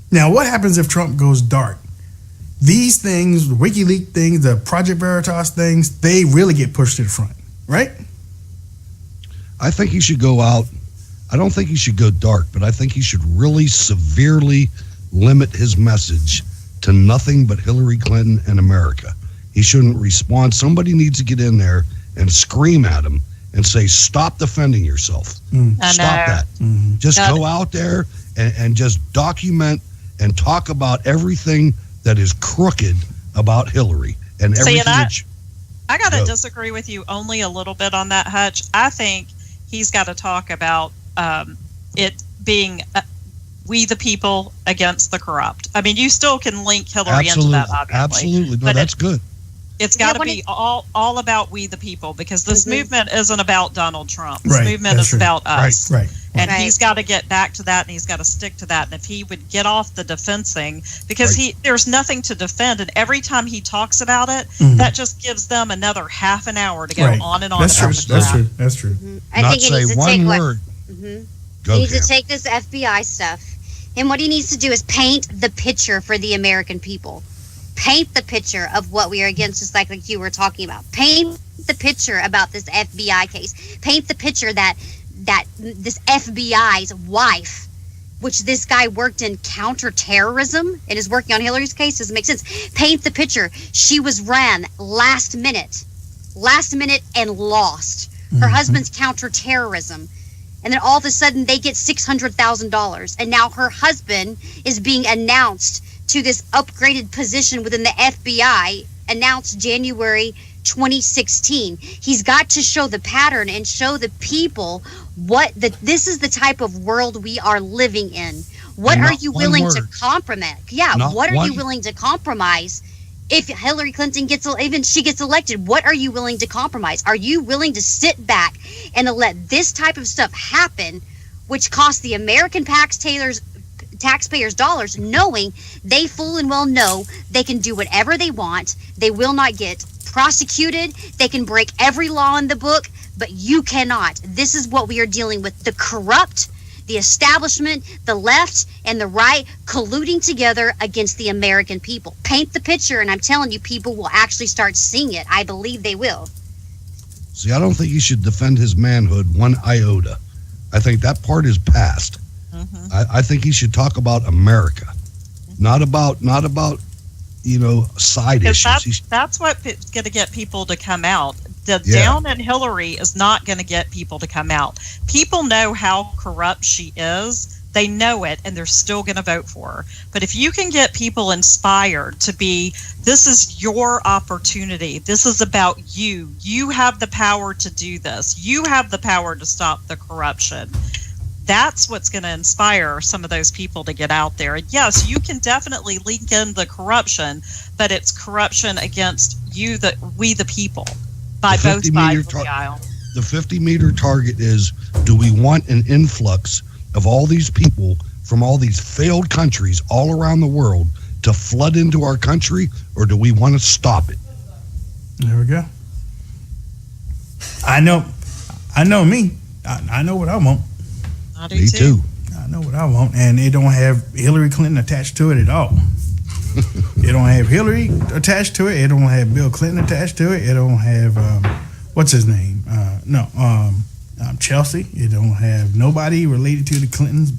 Now, what happens if Trump goes dark? These things, the WikiLeaks things, the Project Veritas things, they really get pushed to the front, right? I think he should go out. I don't think he should go dark, but I think he should really severely limit his message to nothing but Hillary Clinton and America. He shouldn't respond. Somebody needs to get in there and scream at him and say, stop defending yourself. Stop that. Mm-hmm. Just go out there and just document and talk about everything that is crooked about Hillary and everything. I got to disagree with you only a little bit on that, Hutch. I think he's got to talk about it being we the people against the corrupt. I mean, you still can link Hillary into that, obviously. Absolutely. No, that's good. It's got to be all about we the people, because this movement isn't about Donald Trump. This movement is about us. Right. And he's got to get back to that, and he's got to stick to that. And if he would get off the defensing, because there's nothing to defend, and every time he talks about it, that just gives them another half an hour to go on and on. That's true. That's true. Mm-hmm. I think he needs to take word. He needs to take this FBI stuff, and what he needs to do is paint the picture for the American people. Paint the picture of what we are against, just like you were talking about. Paint the picture about this FBI case. Paint the picture that this FBI's wife, which this guy worked in counterterrorism and is working on Hillary's case, doesn't make sense. Paint the picture. She was ran last minute and lost. Her husband's counterterrorism. And then all of a sudden they get $600,000. And now her husband is being announced to this upgraded position within the FBI announced January 2016. He's got to show the pattern and show the people this is the type of world we are living in. What are you willing to compromise? Yeah, what are you willing to compromise if Hillary Clinton gets elected? What are you willing to compromise? Are you willing to sit back and to let this type of stuff happen, which costs the American taxpayers dollars, knowing they full and well know they can do whatever they want, they will not get prosecuted, they can break every law in the book, but you cannot. This is what we are dealing with. The corrupt, the establishment, the left, and the right colluding together against the American people. Paint the picture, and I'm telling you, people will actually start seeing it. I believe they will. See, I don't think he should defend his manhood one iota. I think that part is past. Mm-hmm. I think he should talk about America, not about side issues. That's what's going to get people to come out. Down in Hillary is not going to get people to come out. People know how corrupt she is. They know it, and they're still going to vote for her. But if you can get people inspired to be, this is your opportunity. This is about you. You have the power to do this. You have the power to stop the corruption. That's what's going to inspire some of those people to get out there. And yes, you can definitely link in the corruption, but it's corruption against we the people, by both sides of the aisle. The 50-meter target is, do we want an influx of all these people from all these failed countries all around the world to flood into our country, or do we want to stop it? There we go. I know me. I know what I want. Me too. I know what I want, and it don't have Hillary Clinton attached to it at all. It don't have Hillary attached to it. It don't have Bill Clinton attached to it. It don't have what's his name? Chelsea. It don't have nobody related to the Clintons.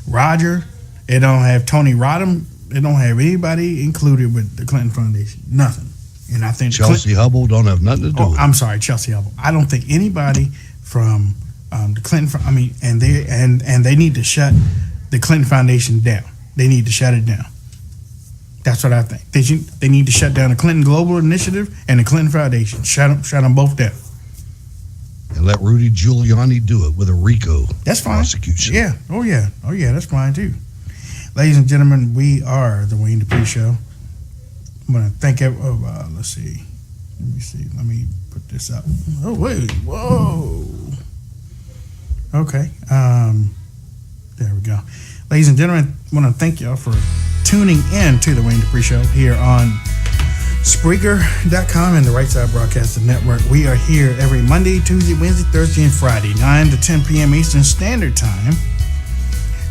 Roger. It don't have Tony Rodham. It don't have anybody included with the Clinton Foundation. Nothing. And I think Chelsea Hubble don't have nothing to do with it. I'm sorry, Chelsea Hubble. I don't think anybody from the Clinton, and they need to shut the Clinton Foundation down. They need to shut it down. That's what I think. They need to shut down the Clinton Global Initiative and the Clinton Foundation. Shut them both down. And let Rudy Giuliani do it with a RICO prosecution. Yeah. Oh yeah. That's fine too. Ladies and gentlemen, we are the Wayne Dupree Show. I'm gonna thank let's see. Let me put this up. Oh wait. Whoa. Okay. There we go. Ladies and gentlemen, I want to thank y'all for tuning in to the Wayne Dupree Show here on Spreaker.com and the Right Side Broadcasting Network. We are here every Monday, Tuesday, Wednesday, Thursday, and Friday, 9 to 10 p.m. Eastern Standard Time.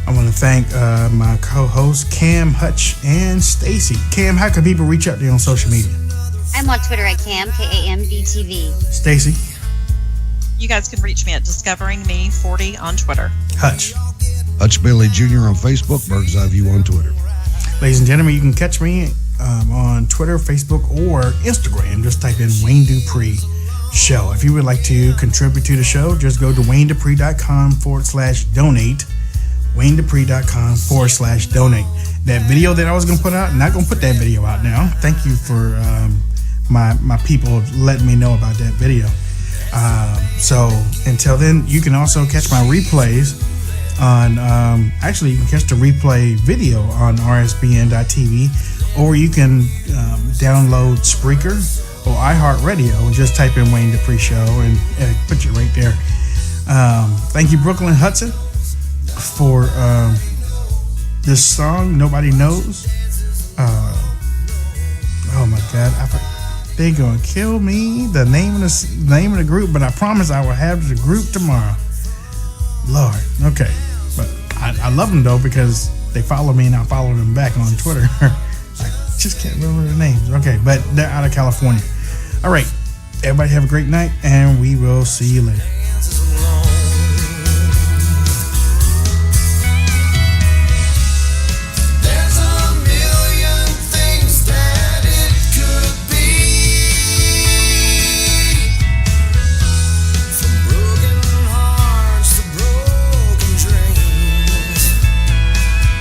I want to thank my co-hosts, Cam, Hutch, and Stacy. Cam, how can people reach out to you on social media? I'm on Twitter at Cam, KAMDTV. Stacy? You guys can reach me at Discovering Me 40 on Twitter. Hutch Bailey Jr. on Facebook, Bird's Eye View on Twitter. Ladies and gentlemen, you can catch me on Twitter, Facebook, or Instagram. Just type in Wayne Dupree Show. If you would like to contribute to the show, just go to WayneDupree.com/donate. WayneDupree.com/donate. That video that I was going to put out, I'm not going to put that video out now. Thank you for my people letting me know about that video. So until then, you can also catch my replays on actually you can catch the replay video on RSBN.TV, or you can download Spreaker or iHeartRadio and just type in Wayne Dupree Show and put you right there. Thank you, Brooklyn Hudson, for this song Nobody Knows. Oh my God, they gonna kill me. The name of the group, but I promise I will have the group tomorrow. Lord, okay, but I love them though because they follow me and I follow them back on Twitter. I just can't remember their names. Okay, but they're out of California. All right, everybody have a great night, and we will see you later.